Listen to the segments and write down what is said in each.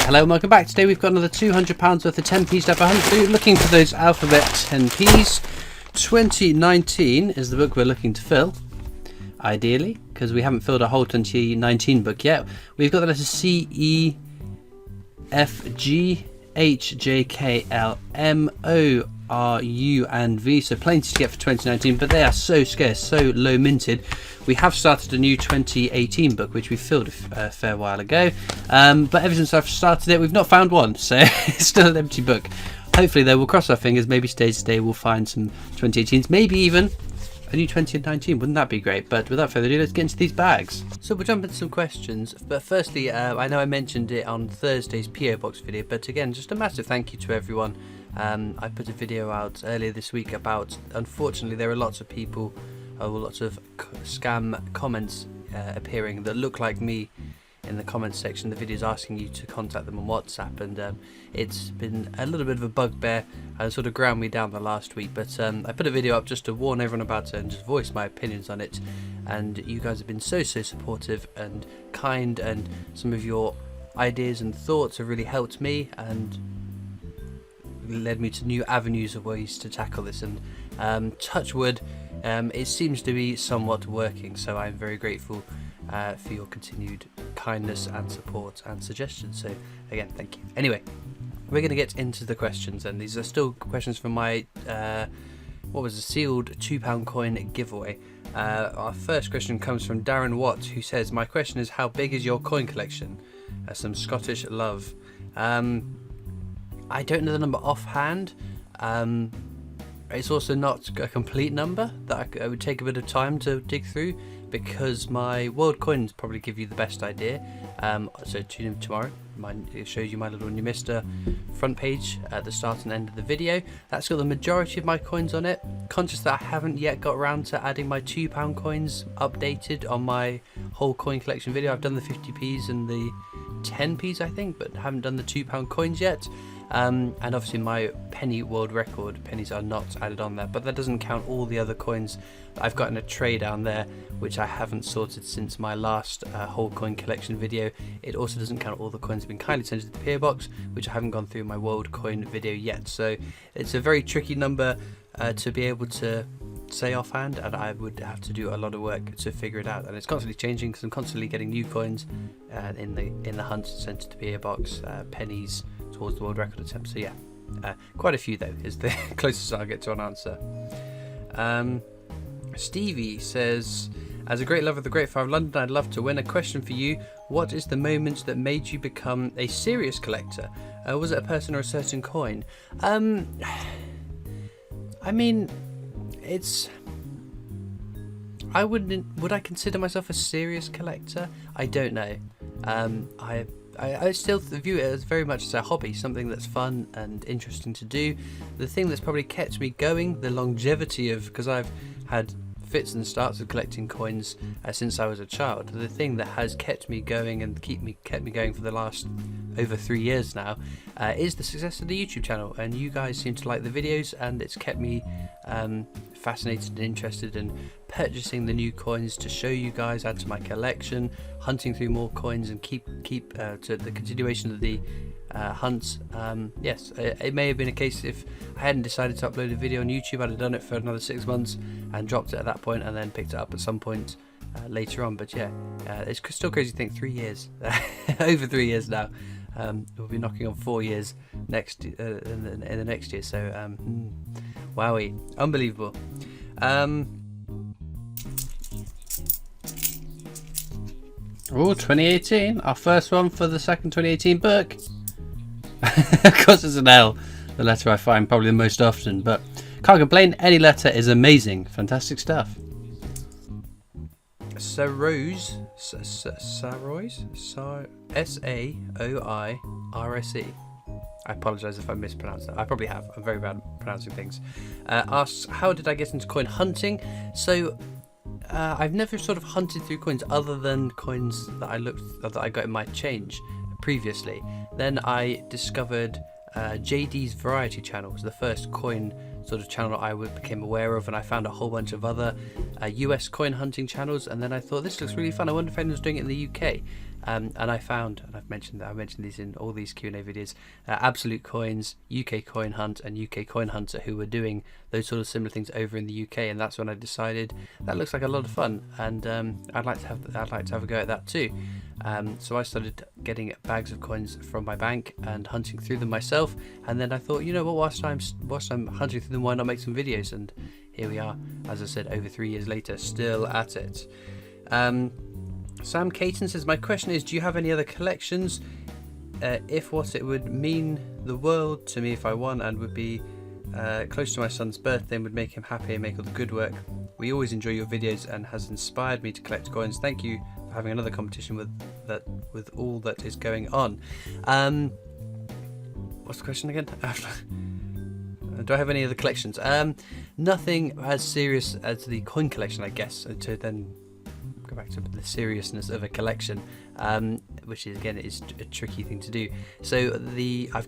Hello and welcome back. Today we've got another £200 worth of 10p stuff. I'm looking for those alphabet 10p's. 2019 is the book we're looking to fill, ideally, because we haven't filled a whole 2019 book yet. We've got the letters C, E, F, G, H, J, K, L, M, O, R, U and V, so plenty to get for 2019, but they are so scarce, so low minted. We have started a new 2018 book which we filled a fair while ago, but ever since I've started it we've not found one, so it's still an empty book. Hopefully though, we'll cross our fingers, maybe today we'll find some 2018s, maybe even a new 2019. Wouldn't that be great? But without further ado, let's get into these bags. So we'll jump into some questions, but firstly, I know I mentioned it on Thursday's PO Box video, but again, just a massive thank you to everyone. I put a video out earlier this week about, unfortunately, there are lots of people, lots of scam comments appearing that look like me in the comments section. The videos asking you to contact them on WhatsApp, and it's been a little bit of a bugbear and sort of ground me down the last week, but I put a video up just to warn everyone about it and just voice my opinions on it, and you guys have been so supportive and kind, and some of your ideas and thoughts have really helped me and led me to new avenues of ways to tackle this, and touch wood, it seems to be somewhat working, so I'm very grateful for your continued kindness and support and suggestions, so again, thank you. Anyway, we're going to get into the questions, and these are still questions from my what was a sealed £2 coin giveaway. Our first question comes from Darren Watt, who says, my question is, how big is your coin collection? Some Scottish love. I don't know the number offhand. It's also not a complete number that I would take a bit of time to dig through, because my world coins probably give you the best idea. So tune in tomorrow. It shows you my little new Mister front page at the start and end of the video. That's got the majority of my coins on it. Conscious that I haven't yet got around to adding my £2 coins updated on my whole coin collection video. I've done the 50p's and the 10p's, I think, but haven't done the £2 coins yet. And obviously my penny world record pennies are not added on there, but that doesn't count all the other coins that I've got in a tray down there, which I haven't sorted since my last whole coin collection video. It also doesn't count all the coins that have been kindly sent to the PO box, which I haven't gone through my world coin video yet. So it's a very tricky number to be able to say offhand, and I would have to do a lot of work to figure it out, and it's constantly changing because I'm constantly getting new coins in the hunt sent to the PO box, pennies towards the world record attempt. So yeah, quite a few though is the closest I'll get to an answer. Stevie says, as a great lover of the Great Five of London, I'd love to win. A question for you: what is the moment that made you become a serious collector? Was it a person or a certain coin? I mean, would I consider myself a serious collector? I don't know. I still view it as very much as a hobby, something that's fun and interesting to do. The thing that's probably kept me going, the longevity of, because I've had fits and starts of collecting coins since I was a child, the thing that has kept me going and kept me going for the last over 3 years now is the success of the YouTube channel, and you guys seem to like the videos, and it's kept me fascinated and interested in purchasing the new coins to show you guys, add to my collection, hunting through more coins, and keep to the continuation of the hunts. Yes, it may have been a case if I hadn't decided to upload a video on YouTube, I'd have done it for another 6 months and dropped it at that point, and then picked it up at some point later on. But yeah, it's still crazy to think 3 years, over 3 years now. We'll be knocking on 4 years next in the next year. So wowie, unbelievable. Oh, 2018, our first one for the second 2018 book. Of course it's an L, the letter I find probably the most often, but can't complain. Any letter is amazing. Fantastic stuff. Saroys, Saoirse. I apologise if I mispronounced that. I probably have. I'm very bad at pronouncing things. Asks, how did I get into coin hunting? So I've never sort of hunted through coins other than coins that I got in my change previously. Then I discovered JD's Variety Channel was the first coin sort of channel I became aware of, and I found a whole bunch of other US coin hunting channels, and then I thought, this looks really fun. I wonder if anyone's doing it in the UK. And I found, and I mentioned these in all these Q&A videos, Absolute Coins, UK Coin Hunt, and UK Coin Hunter, who were doing those sort of similar things over in the UK, and that's when I decided that looks like a lot of fun, and I'd like to have a go at that too. So I started getting bags of coins from my bank and hunting through them myself, and then I thought, you know what, whilst I'm hunting through them, why not make some videos? And here we are, as I said, over 3 years later, still at it. Sam Caton says, my question is, do you have any other collections? If what, it would mean the world to me if I won, and would be close to my son's birthday and would make him happy and make all the good work. We always enjoy your videos and has inspired me to collect coins. Thank you for having another competition with all that is going on. What's the question again? Do I have any other collections? Nothing as serious as the coin collection, I guess, to then go back to the seriousness of a collection, which is, again, is a tricky thing to do. So I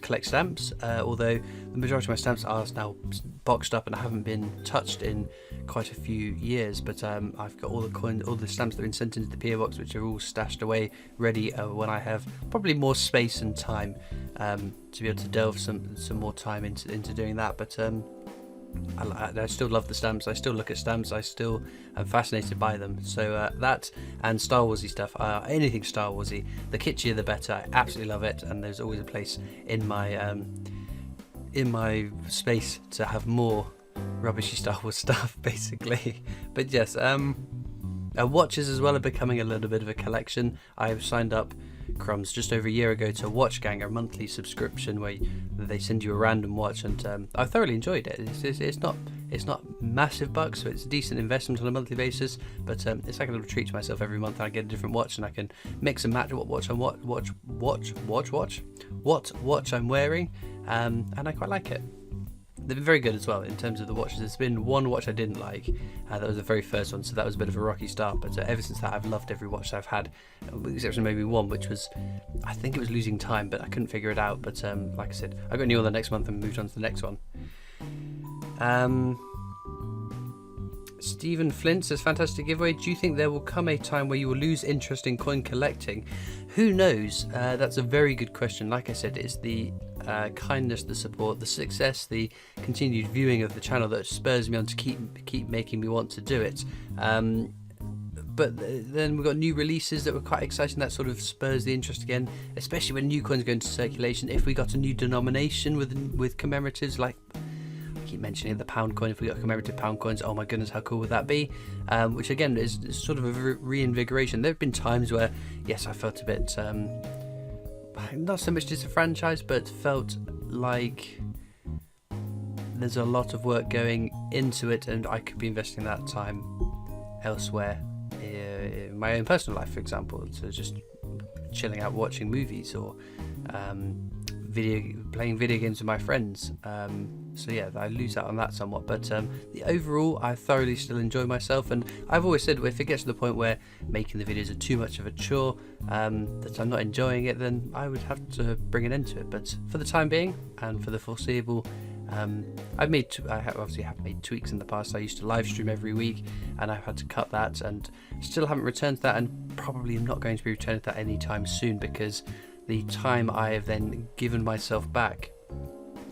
collect stamps, although the majority of my stamps are now boxed up and haven't been touched in quite a few years, but I've got all the stamps that have been sent into the PO box, which are all stashed away ready when I have probably more space and time to be able to delve some more time into doing that. But I still love the stamps. I still look at stamps. I still am fascinated by them. So that and Star Warsy stuff, anything Star Warsy, the kitschier the better. I absolutely love it, and there's always a place in my space to have more rubbishy Star Wars stuff, basically. But yes, watches as well are becoming a little bit of a collection. I've signed up, crumbs, just over a year ago to Watch Gang, a monthly subscription where they send you a random watch, and I thoroughly enjoyed it. It's not massive bucks, so it's a decent investment on a monthly basis, but it's like a little treat to myself every month. I get a different watch and I can mix and match what watch I'm wearing, and I quite like it. They've been very good as well in terms of the watches. There's been one watch I didn't like, that was the very first one, so that was a bit of a rocky start, but ever since that I've loved every watch I've had, with the exception of maybe one, which was, I think it was Losing Time, but I couldn't figure it out. But like I said, I got a new one the next month and moved on to the next one. Stephen Flint says, fantastic giveaway. Do you think there will come a time where you will lose interest in coin collecting? Who knows? That's a very good question. Like I said, it's the kindness, the support, the success, the continued viewing of the channel that spurs me on to keep making me want to do it. But then we've got new releases that were quite exciting. That sort of spurs the interest again, especially when new coins go into circulation. If we got a new denomination with commemoratives, like I keep mentioning the pound coin, if we got commemorative pound coins, oh my goodness, how cool would that be? Which again is sort of a reinvigoration. There have been times where, yes, I felt a bit not so much disenfranchised, but felt like there's a lot of work going into it and I could be investing that time elsewhere, in my own personal life, for example, so just chilling out watching movies or playing video games with my friends. So yeah, I lose out on that somewhat, but the overall, I thoroughly still enjoy myself, and I've always said if it gets to the point where making the videos are too much of a chore, that I'm not enjoying it, then I would have to bring an end to it. But for the time being and for the foreseeable, I obviously have made tweaks in the past. I used to live stream every week and I've had to cut that, and still haven't returned to that, and probably am not going to be returning to that anytime soon, because the time I have then given myself back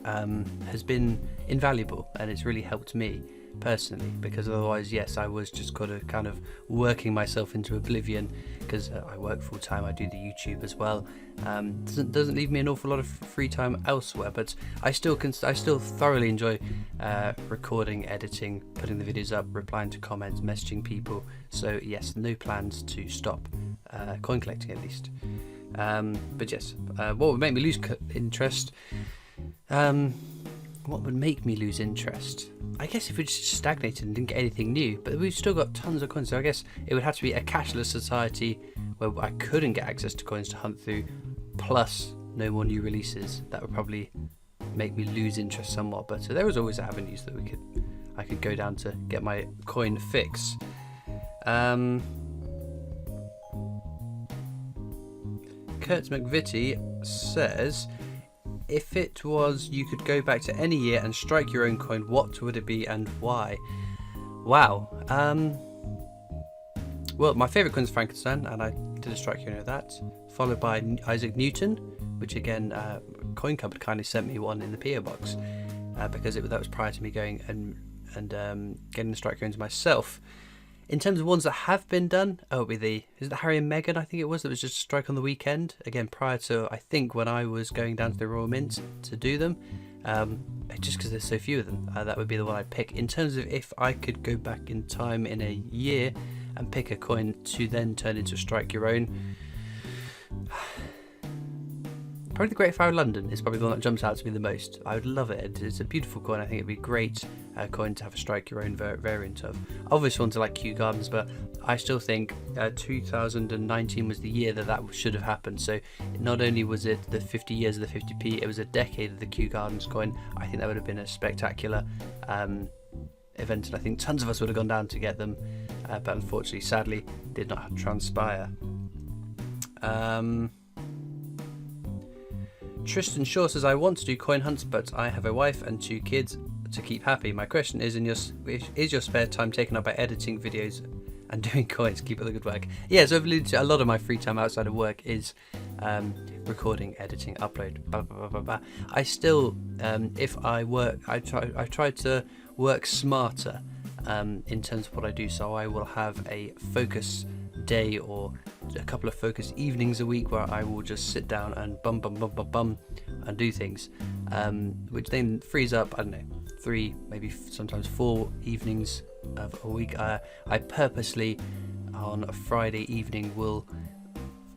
has been invaluable, and it's really helped me personally, because otherwise, yes, I was just kind of working myself into oblivion, because I work full time, I do the YouTube as well. Doesn't leave me an awful lot of free time elsewhere, but I still thoroughly enjoy recording, editing, putting the videos up, replying to comments, messaging people. So yes, no plans to stop coin collecting, at least. But yes, what would make me lose interest? What would make me lose interest? I guess if we just stagnated and didn't get anything new, but we've still got tons of coins, so I guess it would have to be a cashless society where I couldn't get access to coins to hunt through, plus no more new releases. That would probably make me lose interest somewhat, but there was always avenues that I could go down to get my coin fix. Kurt McVitie says, if it was you could go back to any year and strike your own coin, what would it be and why? Wow. Well, my favourite coin is Frankenstein, and I did a strike coin of that, followed by Isaac Newton, which again, Coin Cupboard kindly sent me one in the PO box because that was prior to me going and getting the strike coins myself. In terms of ones that have been done, it'll be is it the Harry and Meghan, I think it was, that was just a strike on the weekend. Again, prior to, I think, when I was going down to the Royal Mint to do them. Just because there's so few of them, that would be the one I'd pick. In terms of if I could go back in time in a year and pick a coin to then turn into a strike your own, probably the Great Fire of London is probably the one that jumps out to me the most. I would love it. It's a beautiful coin. I think it'd be a great coin to have a strike your own variant of. Obvious ones are like Kew Gardens, but I still think 2019 was the year that should have happened. So not only was it the 50 years of the 50p, it was a decade of the Kew Gardens coin. I think that would have been a spectacular event, and I think tons of us would have gone down to get them, but unfortunately, sadly, did not transpire. Tristan Shaw says, I want to do coin hunts, but I have a wife and 2 kids to keep happy. My question is, is your spare time taken up by editing videos and doing coins? Keep up the good work. Yeah, so I've alluded to a lot of my free time outside of work is recording, editing, upload, blah, blah, blah, blah. I still, if I work, I try to work smarter in terms of what I do. So I will have a focus day or a couple of focused evenings a week where I will just sit down and bum and do things, which then frees up, I don't know, 3, maybe sometimes 4 evenings of a week. I purposely on a Friday evening will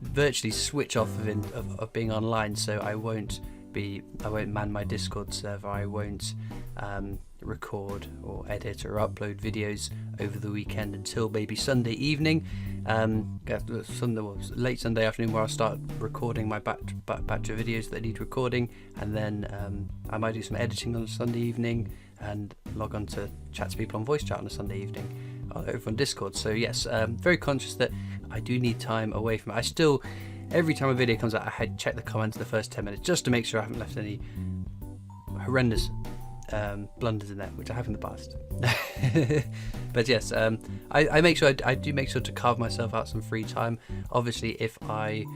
virtually switch off of being online, so I won't man my Discord server, I won't record or edit or upload videos over the weekend until maybe Sunday evening, late Sunday afternoon, where I'll start recording my batch of videos that need recording, and then I might do some editing on a Sunday evening and log on to chat to people on voice chat on a Sunday evening over on Discord. So yes, very conscious that I do need time away from it. I still, every time a video comes out, I check the comments in the first 10 minutes just to make sure I haven't left any horrendous blunders in there, which I have in the past. But yes, I make sure I do make sure to carve myself out some free time. Obviously, if I'm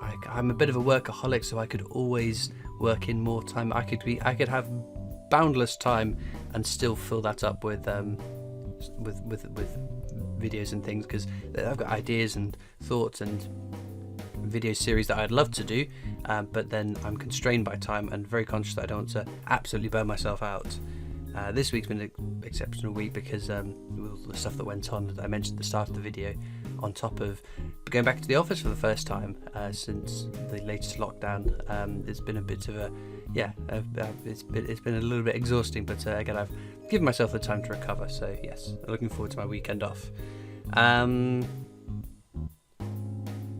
a bit of a workaholic, so I could always work in more time. I could have boundless time and still fill that up with videos and things, because I've got ideas and thoughts and video series that I'd love to do, but then I'm constrained by time and very conscious that I don't want to absolutely burn myself out. This week's been an exceptional week because with the stuff that went on that I mentioned at the start of the video, on top of going back to the office for the first time since the latest lockdown. It's been a bit of a it's been a little bit exhausting, but again, I've given myself the time to recover, so yes, looking forward to my weekend off.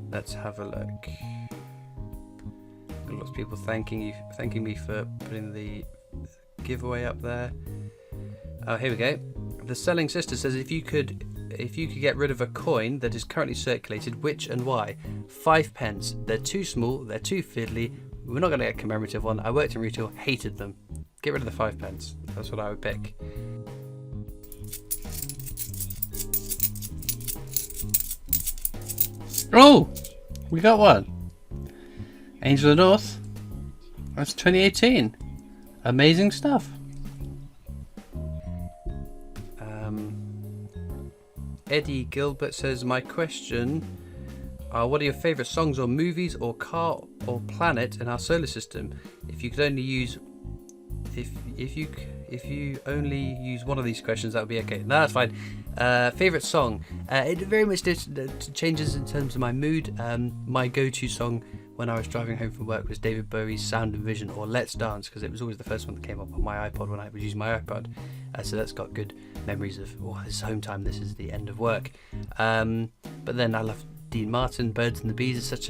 Let's have a look. Got lots of people thanking me for putting the giveaway up there. Oh, here we go. The Selling Sister says, if you could get rid of a coin that is currently circulated, which and why? 5 pence. They're too small, they're too fiddly. We're not going to get a commemorative one. I worked in retail, hated them. Get rid of the 5 pence. That's what I would pick. Oh, we got one. Angel of the North. That's 2018. Amazing stuff. Eddie Gilbert says, my question are, what are your favourite songs or movies or car or planet in our solar system? If you could only use if you only use one of these questions, that would be okay. No, that's fine. Favourite song? It very much changes in terms of my mood. My go-to song when I was driving home from work was David Bowie's Sound and Vision or Let's Dance, because it was always the first one that came up on my iPod when I was using my iPod. So that's got good memories of, oh, this is home time, this is the end of work. But then I love Dean Martin, Birds and the Bees. It's such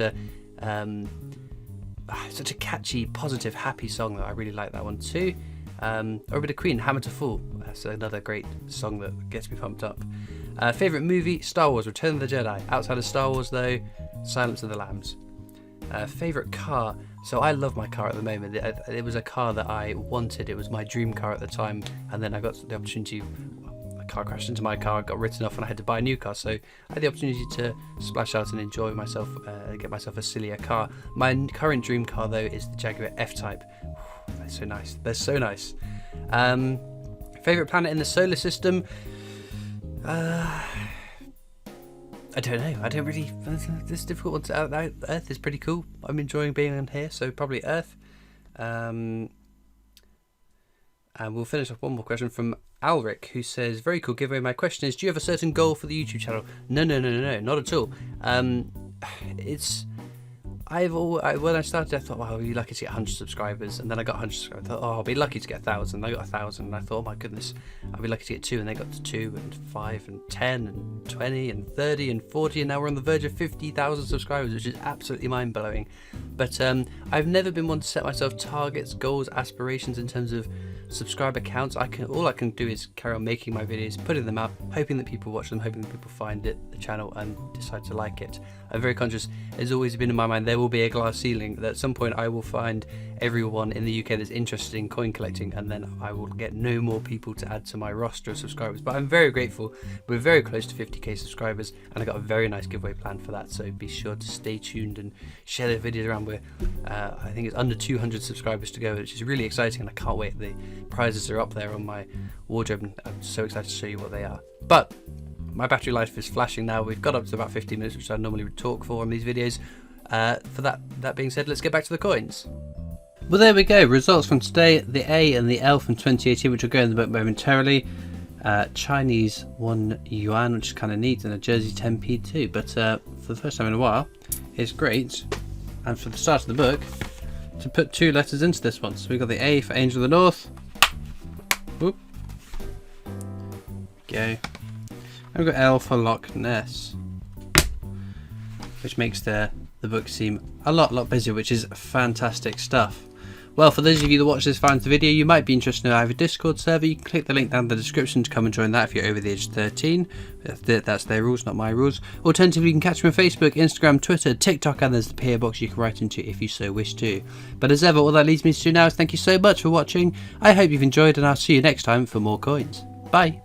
a catchy, positive, happy song that I really like that one too. Or a bit of Queen, Hammer to Fall. That's another great song that gets me pumped up. Favourite movie? Star Wars, Return of the Jedi. Outside of Star Wars though, Silence of the Lambs. Favourite car? So I love my car at the moment. It was a car that I wanted. It was my dream car at the time, and then I got the opportunity. car crashed into my car, got written off, and I had to buy a new car. So I had the opportunity to splash out and enjoy myself, get myself a sillier car. My current dream car though is the Jaguar F-Type. They're so nice. They're so nice. Favorite planet in the solar system? I don't know. I don't really. This is a difficult one. Earth is pretty cool. I'm enjoying being on here, so probably Earth. And we'll finish off one more question from Alric, who says, "Very cool giveaway. My question is, do you have a certain goal for the YouTube channel?" No, not at all. When I started, I thought, well, I'll be lucky to get 100 subscribers, and then I got 100 subscribers. I thought, oh, I'll be lucky to get 1,000. I got 1,000, and I thought, oh my goodness, I'll be lucky to get 2, and they got to 2, and 5, and 10, and 20, and 30, and 40, and now we're on the verge of 50,000 subscribers, which is absolutely mind-blowing. But I've never been one to set myself targets, goals, aspirations in terms of subscriber counts. All I can do is carry on making my videos, putting them out, hoping that people watch them, hoping that people find the channel and decide to like it. I'm very conscious, it's always been in my mind, there will be a glass ceiling, that at some point I will find everyone in the UK that's interested in coin collecting, and then I will get no more people to add to my roster of subscribers. But I'm very grateful. We're very close to 50k subscribers, and I got a very nice giveaway planned for that, so be sure to stay tuned and share the videos around. I think it's under 200 subscribers to go, which is really exciting, and I can't wait. The prizes are up there on my wardrobe, and I'm so excited to show you what they are. But my battery life is flashing now. We've got up to about 15 minutes, which I normally would talk for on these videos. For that being said, let's get back to the coins. Well, there we go. Results from today: the A and the L from 2018, which will go in the book momentarily. Chinese 1 yuan, which is kind of neat, and a Jersey 10p too. But for the first time in a while, it's great. And for the start of the book, to put 2 letters into this one. So we've got the A for Angel of the North. Whoop. Go. And we've got L for Loch Ness, which makes the book seem a lot busier, which is fantastic stuff. Well, for those of you that watch this far into the video, you might be interested in I have a Discord server. You can click the link down in the description to come and join that if you're over the age of 13. That's their rules, not my rules. Alternatively, you can catch me on Facebook, Instagram, Twitter, TikTok, and there's the PO box you can write into if you so wish to. But as ever, all that leads me to do now is thank you so much for watching. I hope you've enjoyed, and I'll see you next time for more coins. Bye!